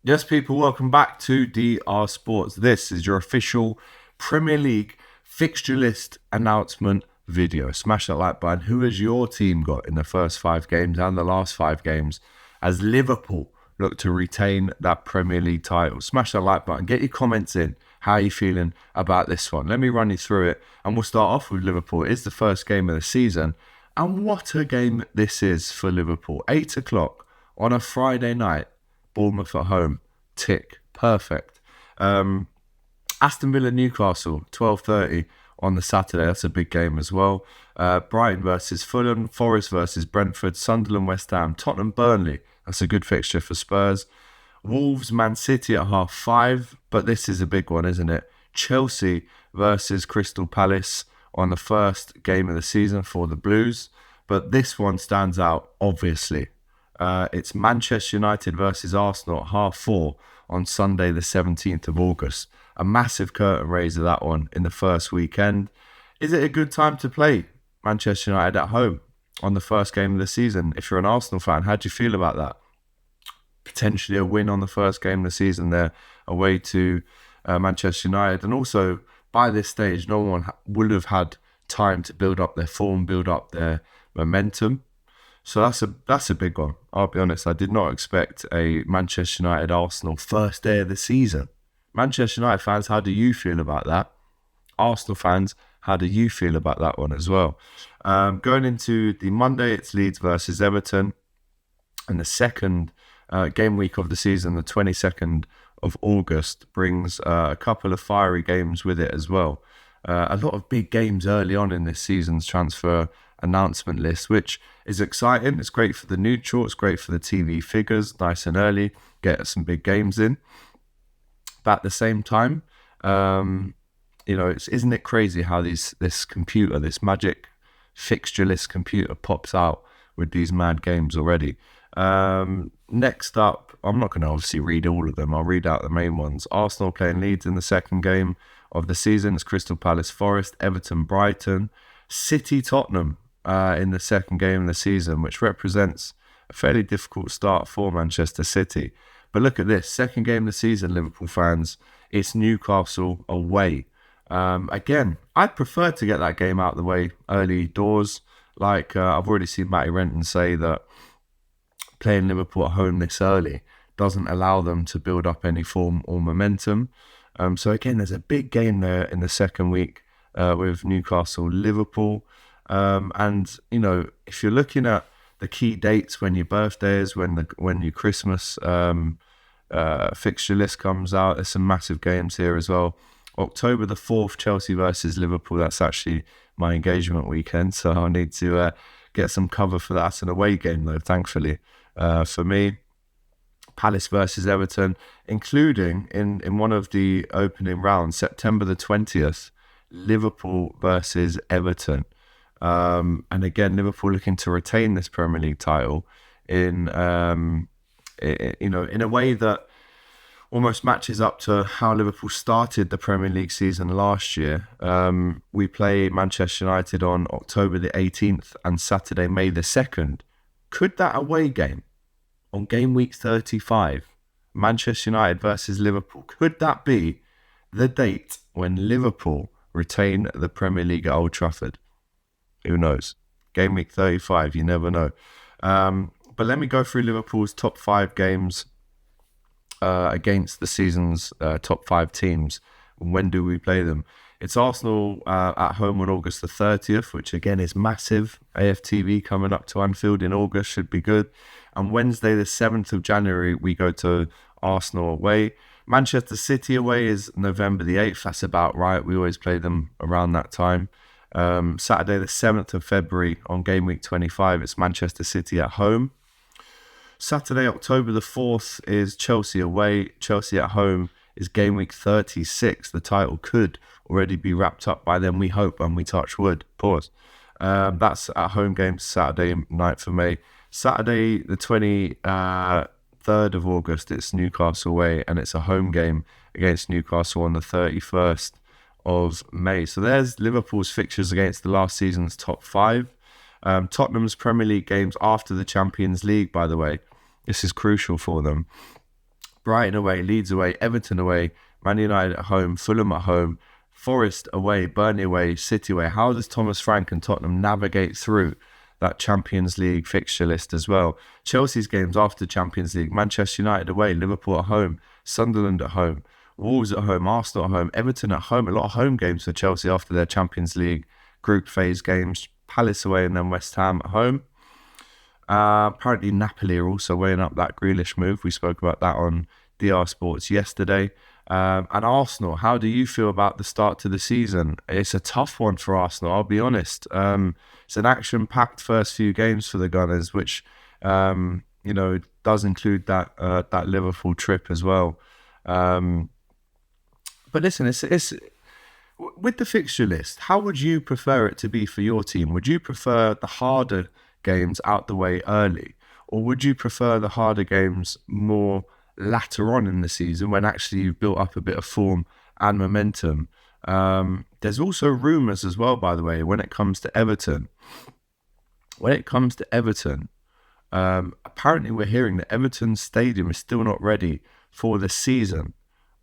Yes, people, welcome back to DR Sports. This is your official Premier League fixture list announcement video. Smash that like button. Who has your team got in the first 5 games and the last 5 games as Liverpool look to retain that Premier League title? Smash that like button. Get your comments in. How are you feeling about this one? Let me run you through it. And we'll start off with Liverpool. It is the first game of the season. And what a game this is for Liverpool. 8 o'clock on a Friday night. Bournemouth at home. Tick. Perfect. Aston Villa Newcastle 12:30 on the Saturday. That's a big game as well. Brighton versus Fulham, Forest versus Brentford, Sunderland West Ham, Tottenham Burnley. That's a good fixture for Spurs. Wolves Man City at 5:30, but this is a big one, isn't it? Chelsea versus Crystal Palace on the first game of the season for the Blues. But this one stands out, obviously. It's Manchester United versus Arsenal at 4:30 on Sunday the 17th of August. A massive curtain raiser, that one, in the first weekend. Is it a good time to play Manchester United at home on the first game of the season? If you're an Arsenal fan, how do you feel about that? Potentially a win on the first game of the season there away to Manchester United. And also, by this stage, no one would have had time to build up their form, build up their momentum. So that's a big one. I'll be honest, I did not expect a Manchester United Arsenal first day of the season. Manchester United fans, how do you feel about that? Arsenal fans, how do you feel about that one as well? Going into the Monday, it's Leeds versus Everton. And the second game week of the season, the 22nd of August, brings a couple of fiery games with it as well. A lot of big games early on in this season's transfer announcement list, which is exciting. It's great for the neutral, it's great for the TV figures, nice and early, get some big games in. But at the same time, isn't it crazy how this magic fixture list computer pops out with these mad games already? Next up, I'm not going to obviously read all of them. I'll read out the main ones. Arsenal playing Leeds in the second game of the season. It's Crystal Palace Forest, Everton Brighton, City Tottenham in the second game of the season, which represents a fairly difficult start for Manchester City. But look at this, second game of the season, Liverpool fans, it's Newcastle away. Again, I'd prefer to get that game out of the way early doors. I've already seen Matty Renton say that playing Liverpool at home this early doesn't allow them to build up any form or momentum. So again, there's a big game there in the second week with Newcastle Liverpool. And if you're looking at the key dates when your birthday is, when your Christmas fixture list comes out, there's some massive games here as well. October the 4th, Chelsea versus Liverpool. That's actually my engagement weekend, so I'll need to get some cover for that. It's an away game though, thankfully for me. Palace versus Everton, including in one of the opening rounds, September the 20th, Liverpool versus Everton. And again, Liverpool looking to retain this Premier League title in a way that almost matches up to how Liverpool started the Premier League season last year. We play Manchester United on October the 18th and Saturday, May the 2nd. Could that away game on game week 35, Manchester United versus Liverpool, could that be the date when Liverpool retain the Premier League at Old Trafford? Who knows? Game week 35, you never know. But let me go through Liverpool's top 5 games against the season's top 5 teams. When do we play them? It's Arsenal at home on August the 30th, which again is massive. AFTV coming up to Anfield in August should be good. And Wednesday the 7th of January, we go to Arsenal away. Manchester City away is November the 8th. That's about right. We always play them around that time. Saturday the 7th of February on game week 25, it's Manchester City at home. Saturday, October the 4th is Chelsea away. Chelsea at home is game week 36. The title could already be wrapped up by then, we hope, and we touch wood. Pause. That's at home game Saturday night for me. Saturday the 23rd of August, it's Newcastle away, and it's a home game against Newcastle on the 31st of May. So there's Liverpool's fixtures against the last season's top 5. Tottenham's Premier League games after the Champions League, by the way. This is crucial for them. Brighton away, Leeds away, Everton away, Man United at home, Fulham at home, Forest away, Burnley away, City away. How does Thomas Frank and Tottenham navigate through that Champions League fixture list as well? Chelsea's games after Champions League: Manchester United away, Liverpool at home, Sunderland at home, Wolves at home, Arsenal at home, Everton at home. A lot of home games for Chelsea after their Champions League group phase games. Palace away and then West Ham at home. Apparently Napoli are also weighing up that Grealish move. We spoke about that on DR Sports yesterday. And Arsenal, how do you feel about the start to the season? It's a tough one for Arsenal, I'll be honest. It's an action-packed first few games for the Gunners, which does include that Liverpool trip as well. But listen, it's with the fixture list, how would you prefer it to be for your team? Would you prefer the harder games out the way early, or would you prefer the harder games more later on in the season when actually you've built up a bit of form and momentum? There's also rumours as well, by the way, when it comes to Everton. Apparently we're hearing that Everton Stadium is still not ready for the season.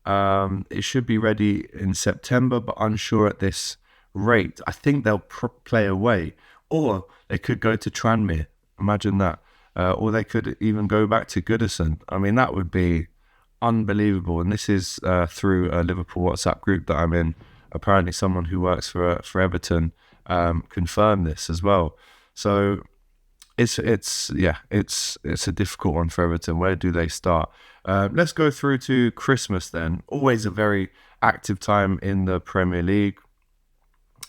It should be ready in September, but unsure at this rate. I think they'll play away, or they could go to Tranmere. Imagine that. Or they could even go back to Goodison. I mean, that would be unbelievable. And this is through a Liverpool WhatsApp group that I'm in. Apparently someone who works for Everton confirmed this as well. So it's a difficult one for Everton. Where do they start? Let's go through to Christmas then. Always a very active time in the Premier League.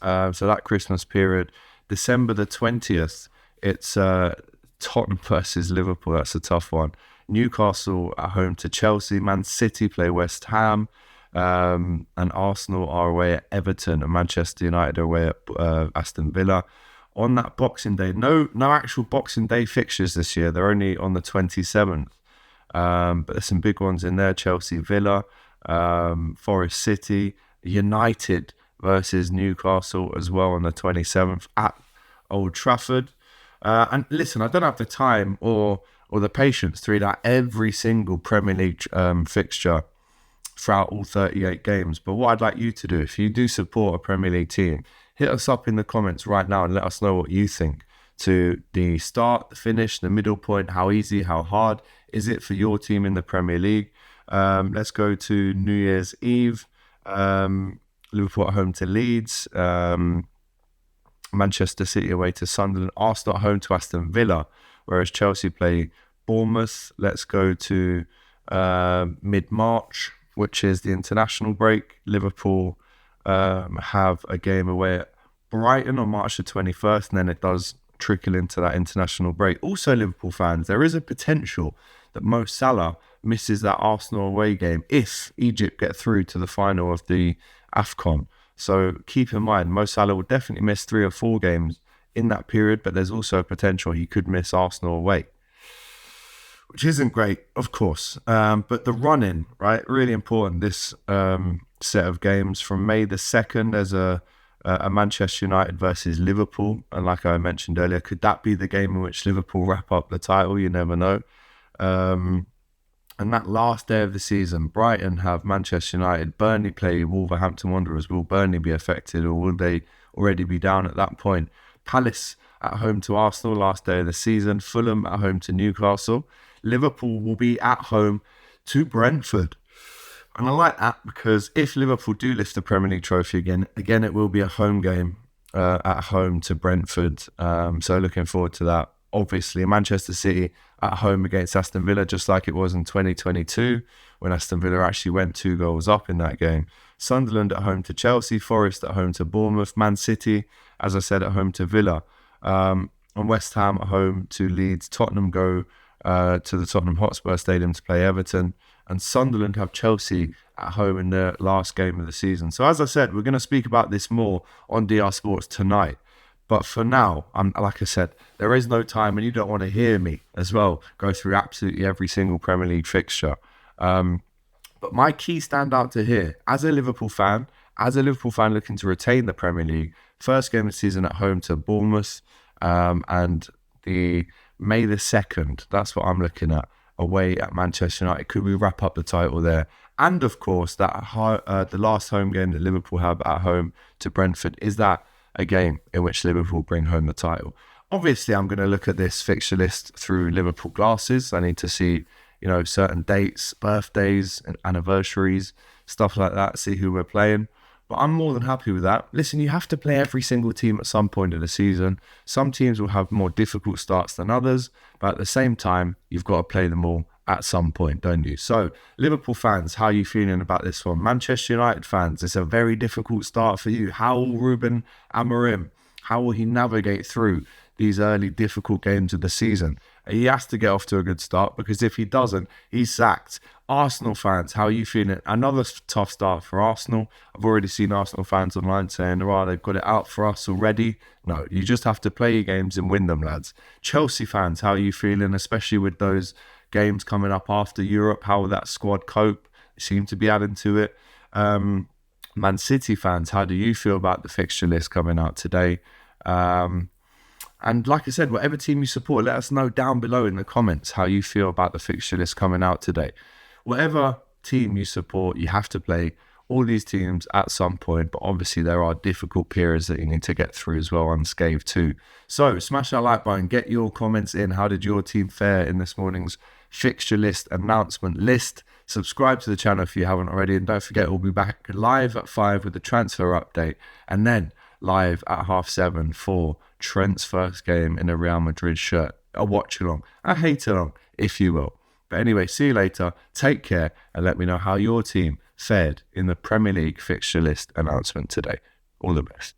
So that Christmas period, December the 20th, it's Tottenham versus Liverpool. That's a tough one. Newcastle at home to Chelsea. Man City play West Ham. And Arsenal are away at Everton, and Manchester United are away at Aston Villa. On that Boxing Day, no actual Boxing Day fixtures this year. They're only on the 27th. But there's some big ones in there. Chelsea, Villa, Forest City, United versus Newcastle as well on the 27th at Old Trafford. And listen, I don't have the time or the patience to read out every single Premier League fixture throughout all 38 games. But what I'd like you to do, if you do support a Premier League team, hit us up in the comments right now and let us know what you think to the start, the finish, the middle point. How easy, how hard is it for your team in the Premier League? Let's go to New Year's Eve. Liverpool at home to Leeds. Manchester City away to Sunderland. Arsenal at home to Aston Villa, whereas Chelsea play Bournemouth. Let's go to mid-March, which is the international break. Liverpool have a game away at Brighton on March the 21st, and then it does trickle into that international break. Also, Liverpool fans, there is a potential that Mo Salah misses that Arsenal away game if Egypt get through to the final of the AFCON. So keep in mind, Mo Salah will definitely miss 3 or 4 games in that period, but there's also a potential he could miss Arsenal away, which isn't great, of course. But the run-in, right, really important. This set of games from May the 2nd, there's a Manchester United versus Liverpool. And like I mentioned earlier, could that be the game in which Liverpool wrap up the title? You never know. And that last day of the season, Brighton have Manchester United. Burnley play Wolverhampton Wanderers. Will Burnley be affected, or will they already be down at that point? Palace at home to Arsenal, last day of the season. Fulham at home to Newcastle. Liverpool will be at home to Brentford. And I like that because if Liverpool do lift the Premier League trophy again, it will be a home game at home to Brentford. So looking forward to that. Obviously, Manchester City at home against Aston Villa, just like it was in 2022 when Aston Villa actually went 2 goals up in that game. Sunderland at home to Chelsea, Forest at home to Bournemouth, Man City, as I said, at home to Villa, and West Ham at home to Leeds. Tottenham go to the Tottenham Hotspur Stadium to play Everton, and Sunderland have Chelsea at home in their last game of the season. So as I said, we're going to speak about this more on DR Sports tonight. But for now, like I said, there is no time, and you don't want to hear me as well go through absolutely every single Premier League fixture. But my key standout to here, as a Liverpool fan looking to retain the Premier League, first game of the season at home to Bournemouth, and the May the 2nd, that's what I'm looking at. away at Manchester United. Could we wrap up the title there? And of course, the last home game that Liverpool have at home to Brentford, is that a game in which Liverpool bring home the title? Obviously, I'm going to look at this fixture list through Liverpool glasses. I need to see, certain dates, birthdays, and anniversaries, stuff like that, see who we're playing. But I'm more than happy with that. Listen, you have to play every single team at some point in the season. Some teams will have more difficult starts than others, but at the same time, you've got to play them all at some point, don't you? So, Liverpool fans, how are you feeling about this one? Manchester United fans, it's a very difficult start for you. How will Ruben Amorim, how will he navigate through these early difficult games of the season? He has to get off to a good start, because if he doesn't, he's sacked. Arsenal fans, how are you feeling? Another tough start for Arsenal. I've already seen Arsenal fans online saying, oh, they've got it out for us already. No, you just have to play your games and win them, lads. Chelsea fans, how are you feeling, especially with those games coming up after Europe? How will that squad cope? They seem to be adding to it. Man City fans, how do you feel about the fixture list coming out today? And like I said, whatever team you support, let us know down below in the comments how you feel about the fixture list coming out today. Whatever team you support, you have to play all these teams at some point, but obviously there are difficult periods that you need to get through as well, unscathed too. So smash that like button, get your comments in. How did your team fare in this morning's fixture list announcement list? Subscribe to the channel if you haven't already, and don't forget we'll be back live at 5 with the transfer update, and then live at 7:30 for Trent's first game in a Real Madrid shirt. A watch along, a hate along, if you will. But anyway, see you later, take care, and let me know how your team fared in the Premier League fixture list announcement today. All the best.